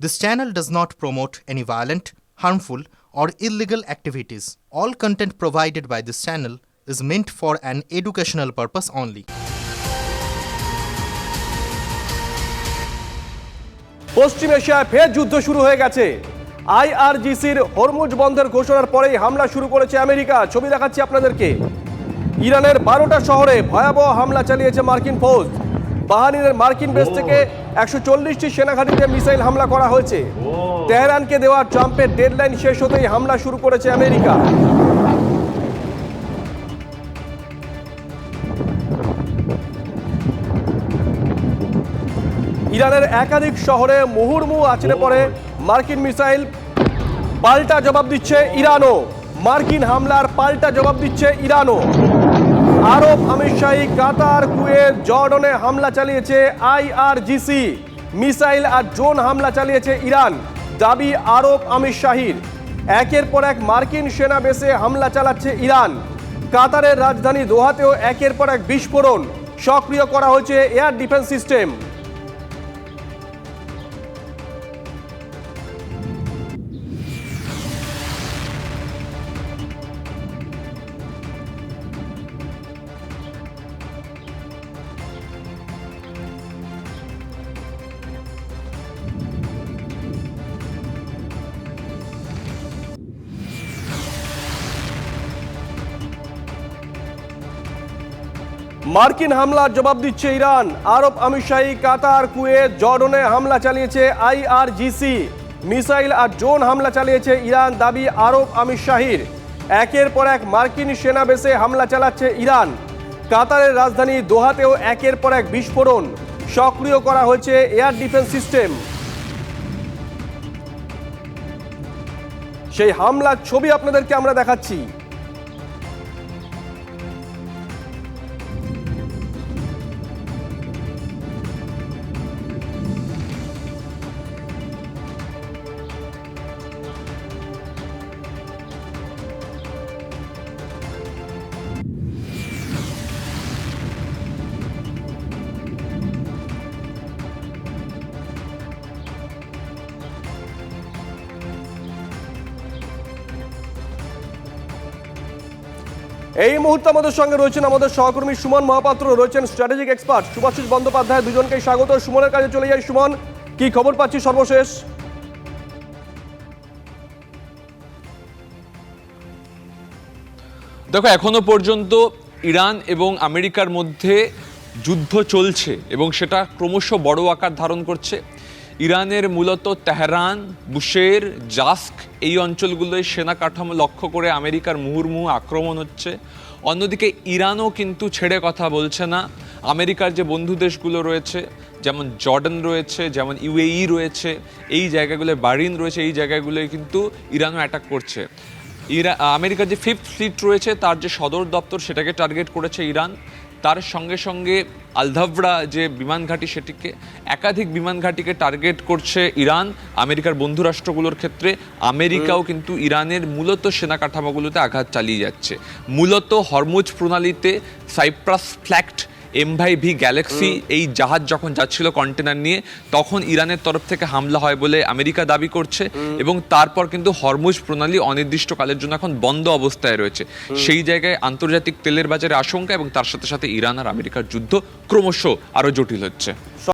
This channel does not promote any violent, harmful, or illegal activities. All content provided by this channel is meant for an educational purpose only. পশ্চিম এশিয়ায় ফের যুদ্ধ শুরু হয়ে গেছে। আইআরজিসির Hormuz বন্ধের ঘোষণার পরেই হামলা শুরু করেছে আমেরিকা। ছবি দেখাচ্ছি আপনাদেরকে। ইরানের 12টা শহরে ভয়াবহ হামলা চালিয়েছে মার্কিন ফৌজ। বাহরাইনের মার্কিন বেস থেকে 140টি সেনাঘাঁটিতে মিসাইল হামলা করা হয়েছে। তেহরানকে দেওয়া ট্রাম্পের ডেডলাইন শেষ হতেই হামলা শুরু করেছে আমেরিকা। ইরানের একাধিক শহরে মুহুর্মুহু আছড়ে পড়ে মার্কিন মিসাইল। পাল্টা জবাব দিচ্ছে ইরানও। মার্কিন হামলার পাল্টা জবাব দিচ্ছে ইরানও। আরব আমিরশাহী, কাতার, কুয়েত, জর্ডনে হামলা চালিয়েছে আইআরজিসি। মিসাইল আর ড্রোন হামলা চালিয়েছে ইরান, দাবি আরব আমিরশাহীর। একের পর এক মার্কিন সেনা বেসে হামলা চালাচ্ছে ইরান। কাতারের রাজধানী দোহাতেও একের পর এক বিস্ফোরণ। সক্রিয় করা হয়েছে এয়ার ডিফেন্স সিস্টেম। মার্কিন হামলার জবাব দিচ্ছে ইরান। আরব আমিরশাহী, কাতার, কুয়েত, জর্ডনে হামলা চালিয়েছে আইআরজিসি। মিসাইল আর ড্রোন হামলা চালিয়েছে ইরান, দাবি আরব আমিরশাহীর। একের পর এক মার্কিন সেনা বেসে হামলা চালাচ্ছে ইরান। কাতারের রাজধানী দোহাতেও একের পর এক বিস্ফোরণ। সক্রিয় করা হয়েছে এয়ার ডিফেন্স সিস্টেম। সেই হামলার ছবি আপনাদেরকে আমরা দেখাচ্ছি। এই মুহূর্তে আমাদের সঙ্গে রয়েছেন আমাদের সহকর্মী সুমন মহাপাত্র, রয়েছেন স্ট্র্যাটেজিক এক্সপার্ট শুভাশিস বন্দ্যোপাধ্যায়। দুজনকেই স্বাগত। সুমনের কাছে চলে যাই। সুমন, কি খবর পাচ্ছি সর্বশেষ? দেখো, এখনো পর্যন্ত ইরান এবং আমেরিকার মধ্যে যুদ্ধ চলছে এবং সেটা ক্রমশ বড় আকার ধারণ করছে। ইরানের মূলত তেহরান, বুশের, জাস্ক এই অঞ্চলগুলোয় সেনা কাঠামো লক্ষ্য করে আমেরিকার মুহুর্মুহু আক্রমণ হচ্ছে। অন্যদিকে ইরানও কিন্তু ছেড়ে কথা বলছে না। আমেরিকার যে বন্ধু দেশগুলো রয়েছে, যেমন জর্ডান রয়েছে, যেমন ইউএই রয়েছে, এই জায়গাগুলোয় বাহরাইন রয়েছে, এই জায়গাগুলোয় কিন্তু ইরানও অ্যাটাক করছে। আমেরিকার যে 5th ফ্লিট রয়েছে তার যে সদর দপ্তর সেটাকে টার্গেট করেছে ইরান। তার সঙ্গে সঙ্গে আলধাভরা যে বিমান ঘাঁটি, সেটিকে একাধিক বিমান ঘাঁটিকে টার্গেট করছে ইরান। আমেরিকার বন্ধু রাষ্ট্রগুলোর ক্ষেত্রে আমেরিকাও কিন্তু ইরানের মূলত সেনা কাঠামোগুলোতে আঘাত চালিয়ে যাচ্ছে। মূলত হরমুজ প্রণালীতে সাইপ্রাস ফ্ল্যাক্ট MV গ্যালাক্সি এই জাহাজ যখন যাচ্ছিল কন্টেনার নিয়ে, তখন ইরানের তরফ থেকে হামলা হয় বলে আমেরিকা দাবি করছে। এবং তারপর কিন্তু হরমুজ প্রণালী অনির্দিষ্টকালের জন্য এখন বন্ধ অবস্থায় রয়েছে। সেই জায়গায় আন্তর্জাতিক তেলের বাজারে আশঙ্কা এবং তার সাথে সাথে ইরান আর আমেরিকার যুদ্ধ ক্রমশ আরো জটিল হচ্ছে।